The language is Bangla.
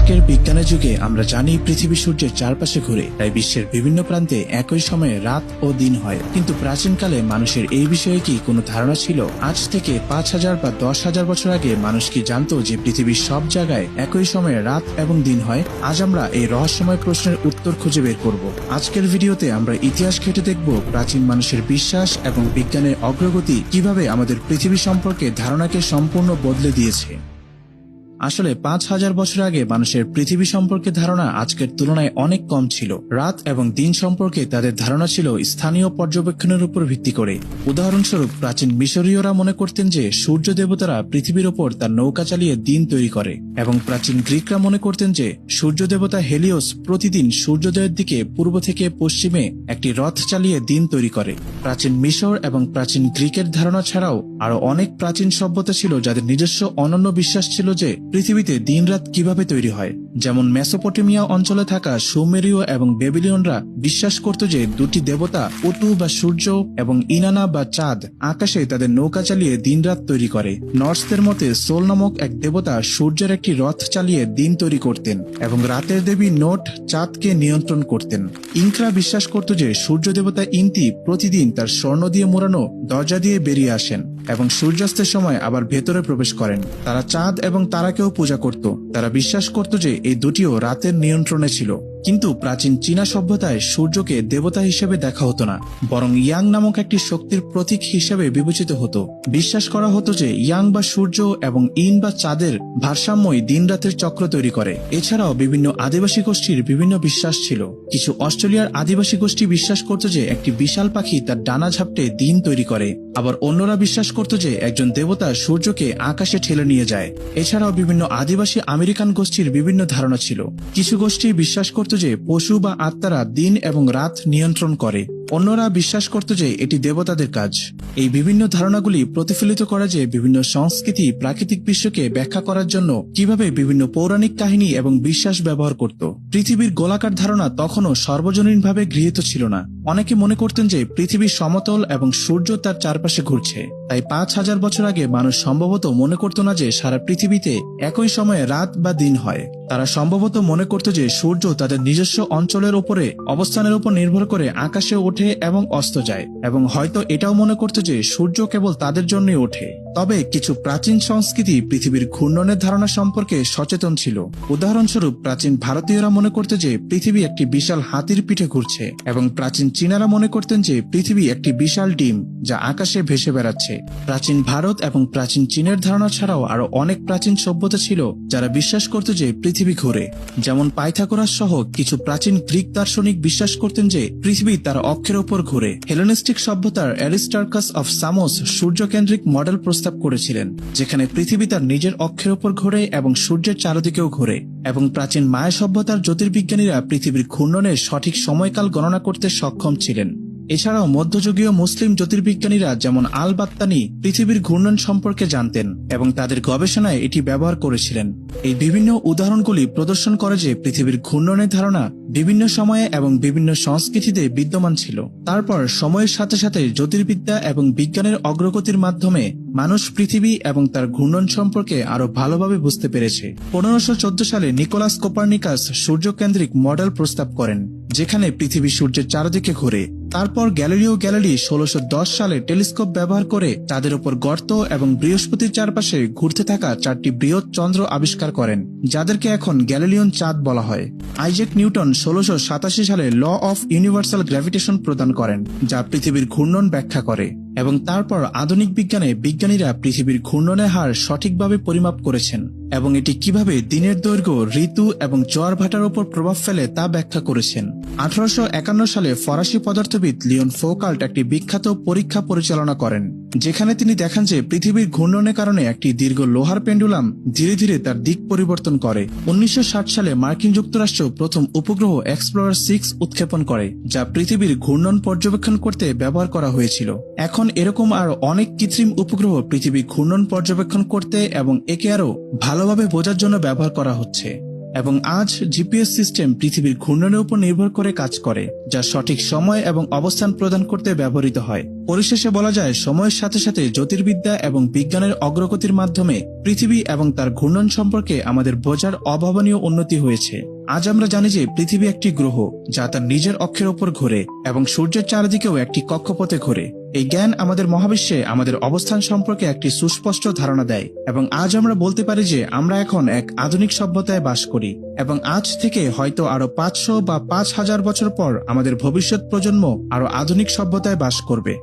আজকের বিজ্ঞানের যুগে আমরা জানি পৃথিবী সূর্যের চারপাশে ঘুরে, তাই বিশ্বের বিভিন্ন প্রান্তে একই সময়ে রাত ও দিন হয়। কিন্তু প্রাচীনকালে মানুষের এই বিষয়ে কি কোনো ধারণা ছিল? আজ থেকে ৫,০০০ বা ১০,০০০ বছর আগে মানুষ কি জানতো যে পৃথিবীর সব জায়গায় একই সময়ে রাত এবং দিন হয়? আজ আমরা এই রহস্যময় প্রশ্নের উত্তর খুঁজে বের করব। আজকের ভিডিওতে আমরা ইতিহাস ঘেঁটে দেখব প্রাচীন মানুষের বিশ্বাস এবং বিজ্ঞানের অগ্রগতি কিভাবে আমাদের পৃথিবী সম্পর্কে ধারণাকে সম্পূর্ণ বদলে দিয়েছে। আসলে ৫,০০০ বছর আগে মানুষের পৃথিবী সম্পর্কে ধারণা আজকের তুলনায় অনেক কম ছিল। রাত এবং দিন সম্পর্কে তাদের ধারণা ছিল স্থানীয় পর্যবেক্ষণের উপর ভিত্তি করে। উদাহরণস্বরূপ, প্রাচীন মিশরীয়রা মনে করতেন যে সূর্য দেবতারা পৃথিবীর ওপর তার নৌকা চালিয়ে দিন তৈরি করে, এবং প্রাচীন গ্রিকরা মনে করতেন যে সূর্য দেবতা হেলিওস প্রতিদিন সূর্যোদয়ের দিকে পূর্ব থেকে পশ্চিমে একটি রথ চালিয়ে দিন তৈরি করে। প্রাচীন মিশর এবং প্রাচীন গ্রিকের ধারণা ছাড়াও আরো অনেক প্রাচীন সভ্যতা ছিল যাদের নিজস্ব অনন্য বিশ্বাস ছিল যে পৃথিবীতে দিনরাত কিভাবে তৈরি হয়। যেমন মেসোপটেমিয়া অঞ্চলে থাকা সুমেরীয় এবং বেবিলিয়নরা বিশ্বাস করত যে দুটি দেবতা উটু বা সূর্য এবং ইনানা বা চাঁদ আকাশে তাদের নৌকা চালিয়ে দিনরাত তৈরি করে। নর্সদের মতে সোল নামক এক দেবতা সূর্যের একটি রথ চালিয়ে দিন তৈরি করতেন এবং রাতের দেবী নোট চাঁদকে নিয়ন্ত্রণ করতেন। ইনকরা বিশ্বাস করত যে সূর্য দেবতা ইন্তি প্রতিদিন তার স্বর্ণ দিয়ে মোড়ানো দরজা দিয়ে বেরিয়ে আসেন এবং সূর্যাস্তের সময় আবার ভেতরে প্রবেশ করেন। তারা চাঁদ এবং তারাকেও পূজা করত। তারা বিশ্বাস করত যে এই দুটিও রাতের নিয়ন্ত্রণে ছিল। কিন্তু প্রাচীন চীনা সভ্যতায় সূর্যকে দেবতা হিসেবে দেখা হতো না, বরং ইয়াং নামক একটি শক্তির প্রতীক হিসেবে বিবেচিত হতো। বিশ্বাস করা হতো যে ইয়াং বা সূর্য এবং ইন বা চাঁদের ভারসাম্যই দিন রাতের চক্র তৈরি করে। এছাড়াও বিভিন্ন আদিবাসী গোষ্ঠীর বিভিন্ন বিশ্বাস ছিল। কিছু অস্ট্রেলিয়ার আদিবাসী গোষ্ঠী বিশ্বাস করত যে একটি বিশাল পাখি তার ডানা ঝাপটে দিন তৈরি করে। আবার অন্যরা বিশ্বাস করত যে একজন দেবতা সূর্যকে আকাশে ঠেলে নিয়ে যায়। এছাড়াও বিভিন্ন আদিবাসী আমেরিকান গোষ্ঠীর বিভিন্ন ধারণা ছিল। কিছু গোষ্ঠী বিশ্বাস করত যে পশু বা আত্মারা দিন এবং রাত নিয়ন্ত্রণ করে। অন্যরা বিশ্বাস করত যে এটি দেবতাদের কাজ। এই বিভিন্ন ধারণাগুলি প্রতিফলিত করে যে বিভিন্ন সংস্কৃতি প্রাকৃতিক বিশ্বকে ব্যাখ্যা করার জন্য কিভাবে বিভিন্ন পৌরাণিক কাহিনী এবং বিশ্বাস ব্যবহার করত। পৃথিবীর গোলাকার ধারণা তখনও সর্বজনীনভাবে গৃহীত ছিল না। অনেকে মনে করতেন যে পৃথিবী সমতল এবং সূর্য তার চারপাশে ঘুরছে। তাই ৫,০০০ বছর আগে মানুষ সম্ভবত মনে করত না যে সারা পৃথিবীতে একই সময়ে রাত বা দিন হয়। তারা সম্ভবত মনে করত যে সূর্য তাদের নিজস্ব অঞ্চলের উপরে অবস্থানের উপর নির্ভর করে আকাশে ওঠে এবং অস্ত যায়, এবং হয়তো এটাও মনে করত যে সূর্য কেবল তাদের জন্যই ওঠে। তবে কিছু প্রাচীন সংস্কৃতি পৃথিবীর ঘূর্ণনের ধারণা সম্পর্কে সচেতন ছিল। উদাহরণস্বরূপ, প্রাচীন ভারতীয়রা মনে করত যে পৃথিবী একটি বিশাল হাতির পিঠে ঘুরছে, এবং প্রাচীন চীনারা মনে করতেন যে পৃথিবী একটি বিশাল ডিম যা আকাশে ভেসে বেড়াচ্ছে। প্রাচীন ভারত এবং প্রাচীন চীনের ধারণা ছাড়াও আরো অনেক প্রাচীন সভ্যতা ছিল যারা বিশ্বাস করত যে পৃথিবী ঘুরে। যেমন পাইথাগোরাস সহ কিছু প্রাচীন গ্রিক দার্শনিক বিশ্বাস করতেন যে পৃথিবী তার অক্ষের উপর ঘুরে। হেলেনিস্টিক সভ্যতার অ্যারিস্টার্কাস অফ সামোস সূর্যকেন্দ্রিক মডেল প্রস্তাব করেছিলেন, যেখানে পৃথিবী তার নিজের অক্ষের উপর ঘোরে এবং সূর্যের চারদিকেও ঘোরে। এবং প্রাচীন মায়া সভ্যতার জ্যোতির্বিজ্ঞানীরা পৃথিবীর ঘূর্ণনের সঠিক সময়কাল গণনা করতে সক্ষম ছিলেন। এছাড়াও মধ্যযুগীয় মুসলিম জ্যোতির্বিজ্ঞানীরা যেমন আল বাত্তানি পৃথিবীর ঘূর্ণন সম্পর্কে জানতেন এবং তাদের গবেষণায় এটি ব্যবহার করেছিলেন। এই বিভিন্ন উদাহরণগুলি প্রদর্শন করে যে পৃথিবীর ঘূর্ণনের ধারণা বিভিন্ন সময়ে এবং বিভিন্ন সংস্কৃতিতে বিদ্যমান ছিল। তারপর সময়ের সাথে সাথে জ্যোতির্বিদ্যা এবং বিজ্ঞানের অগ্রগতির মাধ্যমে মানুষ পৃথিবী এবং তার ঘূর্ণন সম্পর্কে আরো ভালোভাবে বুঝতে পেরেছে। 1514 সালে নিকোলাস কোপার্নিকাস সূর্যকেন্দ্রিক মডেল প্রস্তাব করেন, যেখানে পৃথিবী সূর্যের চারদিকে ঘোরে। তারপর গ্যালিলিও গ্যালিলি 1610 সালে টেলিস্কোপ ব্যবহার করে চাঁদের উপর গর্ত এবং বৃহস্পতির চারপাশে ঘুরতে থাকা 4টি বৃহৎ চন্দ্র আবিষ্কার করেন, যাদেরকে এখন গ্যালিলিয়ন চাঁদ বলা হয়। আইজ্যাক নিউটন 1687 সালে ল অফ ইউনিভার্সাল গ্র্যাভিটেশন প্রদান করেন, যা পৃথিবীর ঘূর্ণন ব্যাখ্যা করে। এবং তারপর আধুনিক বিজ্ঞানে বিজ্ঞানীরা পৃথিবীর ঘূর্ণনের হার সঠিকভাবে পরিমাপ করেছেন এবং এটি কিভাবে দিনের দৈর্ঘ্য, ঋতু এবং জোয়ার ভাটার উপর প্রভাব ফেলে তা ব্যাখ্যা করেছেন। 1851 সালে ফরাসি পদার্থবিদ লিওন ফৌকাল্ট একটি বিখ্যাত পরীক্ষা পরিচালনা করেন, যেখানে তিনি দেখান যে পৃথিবীর ঘূর্ণনের কারণে একটি দীর্ঘ লোহার পেন্ডুলাম ধীরে ধীরে তার দিক পরিবর্তন করে। 1960 সালে মার্কিন যুক্তরাষ্ট্র প্রথম উপগ্রহ এক্সপ্লোরার 6 উৎক্ষেপণ করে, যা পৃথিবীর ঘূর্ণন পর্যবেক্ষণ করতে ব্যবহার করা হয়েছিল। এখন এরকম আরো অনেক কৃত্রিম উপগ্রহ পৃথিবীর ঘূর্ণন পর্যবেক্ষণ করতে এবং একে আরো ভালোভাবে বোঝার জন্য ব্যবহার করা হচ্ছে। এবং আজ জিপিএস সিস্টেম পৃথিবীর ঘূর্ণনের উপর নির্ভর করে কাজ করে, যা সঠিক সময় এবং অবস্থান প্রদান করতে ব্যবহৃত হয়। পরিশেষে বলা যায়, সময়ের সাথে সাথে জ্যোতির্বিদ্যা এবং বিজ্ঞানের অগ্রগতির মাধ্যমে পৃথিবী এবং তার ঘূর্ণন সম্পর্কে আমাদের বোঝার অভাবনীয় উন্নতি হয়েছে। আজ আমরা জানি যে পৃথিবী একটি গ্রহ যা তার নিজের অক্ষের ওপর ঘোরে এবং সূর্যের চারিদিকেও একটি কক্ষপথে ঘোরে। এই জ্ঞান আমাদের মহাবিশ্বে আমাদের অবস্থান সম্পর্কে একটি সুস্পষ্ট ধারণা দেয় এবং আজ আমরা বলতে পারি যে আমরা এখন এক আধুনিক সভ্যতায় বাস করি এবং আজ থেকে হয়তো আরো 500 বা 5000 বছর পর আমাদের ভবিষ্যৎ প্রজন্ম আরো আধুনিক সভ্যতায় বাস করবে।